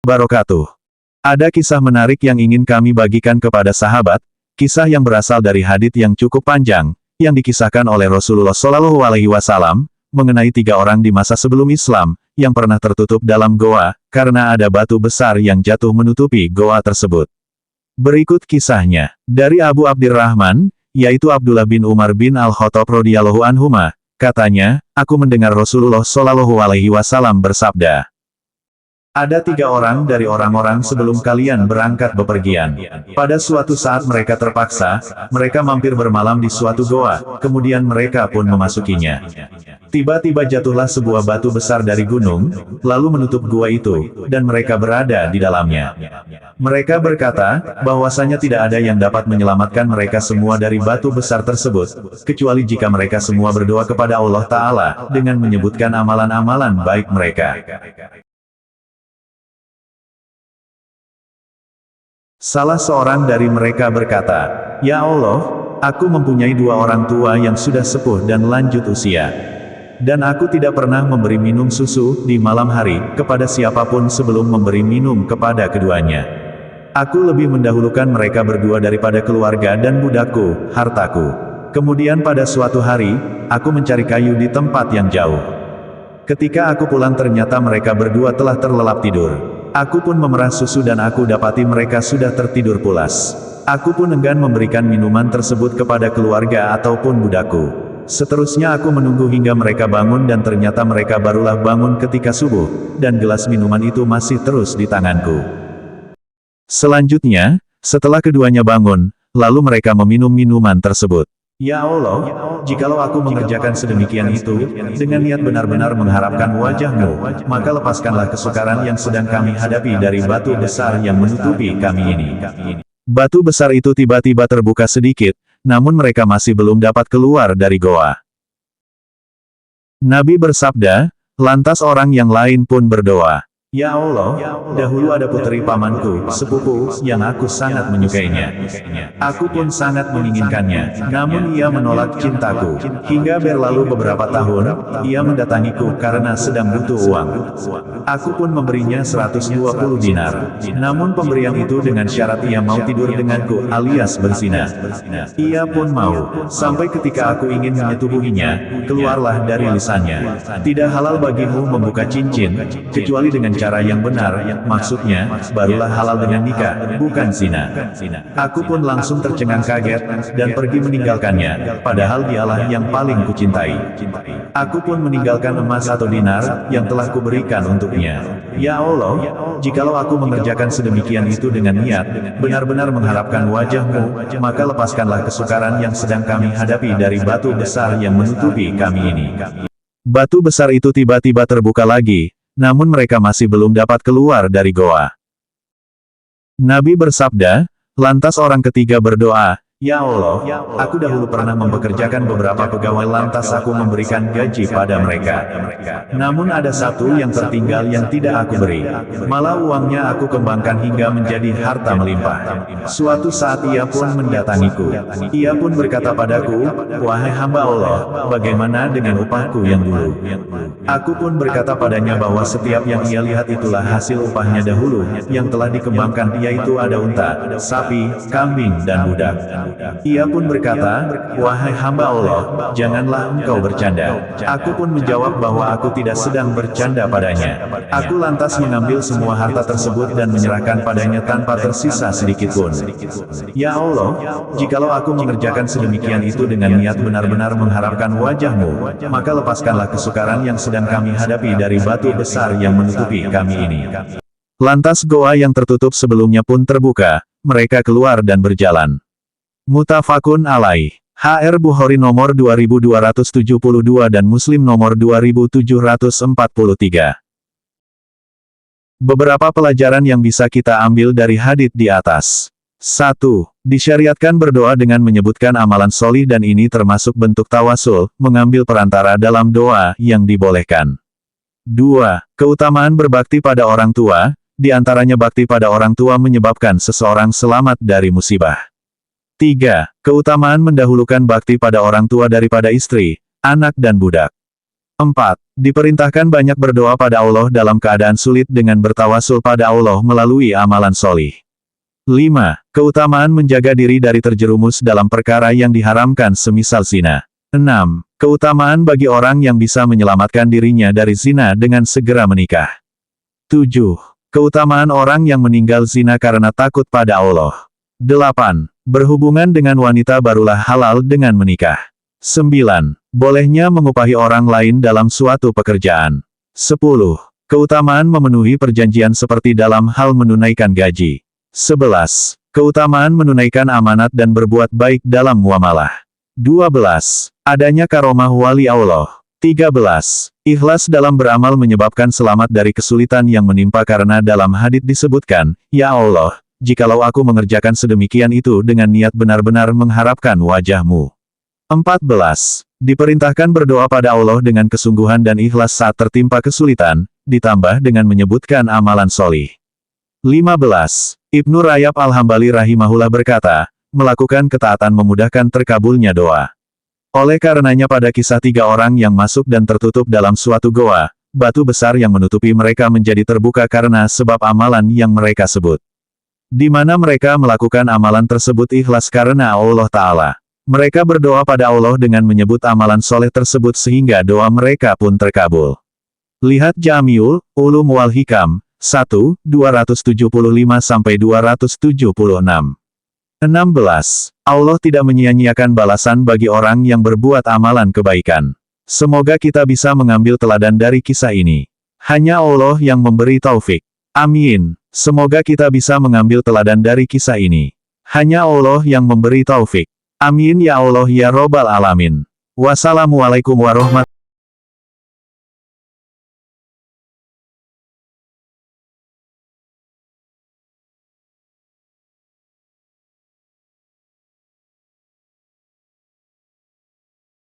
wabarakatuh. Ada kisah menarik yang ingin kami bagikan kepada sahabat, kisah yang berasal dari hadits yang cukup panjang, yang dikisahkan oleh Rasulullah Shallallahu Alaihi Wasallam, mengenai 3 orang di masa sebelum Islam, yang pernah tertutup dalam goa, karena ada batu besar yang jatuh menutupi goa tersebut. Berikut kisahnya, dari Abu Abdirrahman, yaitu Abdullah bin Umar bin Al-Khattab radhiyallahu anhuma, katanya, aku mendengar Rasulullah Shallallahu Alaihi Wasallam bersabda, ada 3 orang dari orang-orang sebelum kalian berangkat bepergian. Pada suatu saat mereka terpaksa, mereka mampir bermalam di suatu goa, kemudian mereka pun memasukinya. Tiba-tiba jatuhlah sebuah batu besar dari gunung, lalu menutup gua itu, dan mereka berada di dalamnya. Mereka berkata, bahwasanya tidak ada yang dapat menyelamatkan mereka semua dari batu besar tersebut, kecuali jika mereka semua berdoa kepada Allah Ta'ala, dengan menyebutkan amalan-amalan baik mereka. Salah seorang dari mereka berkata, ya Allah, aku mempunyai 2 orang tua yang sudah sepuh dan lanjut usia. Dan aku tidak pernah memberi minum susu di malam hari kepada siapapun sebelum memberi minum kepada keduanya. Aku lebih mendahulukan mereka berdua daripada keluarga dan budakku, hartaku. Kemudian pada suatu hari, aku mencari kayu di tempat yang jauh. Ketika aku pulang ternyata mereka berdua telah terlelap tidur. Aku pun memerah susu dan aku dapati mereka sudah tertidur pulas. Aku pun enggan memberikan minuman tersebut kepada keluarga ataupun budakku. Seterusnya aku menunggu hingga mereka bangun dan ternyata mereka barulah bangun ketika subuh, dan gelas minuman itu masih terus di tanganku. Selanjutnya, setelah keduanya bangun, lalu mereka meminum minuman tersebut. Ya Allah, jikalau aku mengerjakan sedemikian itu, dengan niat benar-benar mengharapkan wajah-Mu, maka lepaskanlah kesukaran yang sedang kami hadapi dari batu besar yang menutupi kami ini. Batu besar itu tiba-tiba terbuka sedikit, namun mereka masih belum dapat keluar dari goa. Nabi bersabda, lantas orang yang lain pun berdoa, ya Allah, dahulu ada putri pamanku, sepupu, yang aku sangat menyukainya. Aku pun sangat menginginkannya, namun ia menolak cintaku. Hingga berlalu beberapa tahun, ia mendatangiku karena sedang butuh uang. Aku pun memberinya 120 dinar. Namun pemberian itu dengan syarat ia mau tidur denganku alias berzina. Ia pun mau, sampai ketika aku ingin menyetubuhinya, keluarlah dari lisannya, tidak halal bagimu membuka cincin, kecuali dengan cara yang benar, maksudnya, barulah halal dengan nikah, bukan zina. Aku pun langsung tercengang kaget, dan pergi meninggalkannya, padahal dialah yang paling kucintai. Aku pun meninggalkan emas atau dinar, yang telah kuberikan untuknya. Ya Allah, jikalau aku mengerjakan sedemikian itu dengan niat, benar-benar mengharapkan wajah-Mu, maka lepaskanlah kesukaran yang sedang kami hadapi dari batu besar yang menutupi kami ini. Batu besar itu tiba-tiba terbuka lagi, namun mereka masih belum dapat keluar dari goa. Nabi bersabda, lantas orang ketiga berdoa, ya Allah, aku dahulu pernah mempekerjakan beberapa pegawai lantas aku memberikan gaji pada mereka. Namun ada satu yang tertinggal yang tidak aku beri. Malah uangnya aku kembangkan hingga menjadi harta melimpah. Suatu saat ia pun mendatangiku. Ia pun berkata padaku, wahai hamba Allah, bagaimana dengan upahku yang dulu? Aku pun berkata padanya bahwa setiap yang ia lihat itulah hasil upahnya dahulu, yang telah dikembangkan yaitu ada unta, sapi, kambing, dan budak. Ia pun berkata, wahai hamba Allah, janganlah engkau bercanda. Aku pun menjawab bahwa aku tidak sedang bercanda padanya. Aku lantas mengambil semua harta tersebut dan menyerahkan padanya tanpa tersisa sedikitpun. Ya Allah, jikalau aku mengerjakan sedemikian itu dengan niat benar-benar mengharapkan wajah-Mu, maka lepaskanlah kesukaran yang sedang kami hadapi dari batu besar yang menutupi kami ini. Lantas goa yang tertutup sebelumnya pun terbuka, mereka keluar dan berjalan. Muttafaqun alaih. HR Bukhari nomor 2272 dan Muslim nomor 2743. Beberapa pelajaran yang bisa kita ambil dari hadits di atas. 1. Disyariatkan berdoa dengan menyebutkan amalan solih dan ini termasuk bentuk tawasul, mengambil perantara dalam doa yang dibolehkan. 2. Keutamaan berbakti pada orang tua, di antaranya bakti pada orang tua menyebabkan seseorang selamat dari musibah. 3. Keutamaan mendahulukan bakti pada orang tua daripada istri, anak dan budak. 4. Diperintahkan banyak berdoa pada Allah dalam keadaan sulit dengan bertawasul pada Allah melalui amalan solih. 5. Keutamaan menjaga diri dari terjerumus dalam perkara yang diharamkan semisal zina. 6. Keutamaan bagi orang yang bisa menyelamatkan dirinya dari zina dengan segera menikah. 7. Keutamaan orang yang meninggal zina karena takut pada Allah. 8. Berhubungan dengan wanita barulah halal dengan menikah. 9. Bolehnya mengupahi orang lain dalam suatu pekerjaan. 10. Keutamaan memenuhi perjanjian seperti dalam hal menunaikan gaji. 11. Keutamaan menunaikan amanat dan berbuat baik dalam muamalah. 12. Adanya karomah wali Allah. 13. Ikhlas dalam beramal menyebabkan selamat dari kesulitan yang menimpa karena dalam hadits disebutkan, "Ya Allah, jikalau aku mengerjakan sedemikian itu dengan niat benar-benar mengharapkan wajah-Mu." 14. Diperintahkan berdoa pada Allah dengan kesungguhan dan ikhlas saat tertimpa kesulitan, ditambah dengan menyebutkan amalan solih. 15. Ibnu Rajab Al-Hambali rahimahullah berkata, melakukan ketaatan memudahkan terkabulnya doa. Oleh karenanya pada kisah 3 orang yang masuk dan tertutup dalam suatu goa, batu besar yang menutupi mereka menjadi terbuka karena sebab amalan yang mereka sebut. Di mana mereka melakukan amalan tersebut ikhlas karena Allah Ta'ala. Mereka berdoa pada Allah dengan menyebut amalan soleh tersebut sehingga doa mereka pun terkabul. Lihat Jami'ul Ulum wal Hikam, 1, 275-276. 16. Allah tidak menyia-nyiakan balasan bagi orang yang berbuat amalan kebaikan. Semoga kita bisa mengambil teladan dari kisah ini. Hanya Allah yang memberi taufik. Amin. Semoga kita bisa mengambil teladan dari kisah ini. Hanya Allah yang memberi taufik. Amin ya Allah ya Robbal Alamin. Wassalamualaikum warahmatullahi wabarakatuh.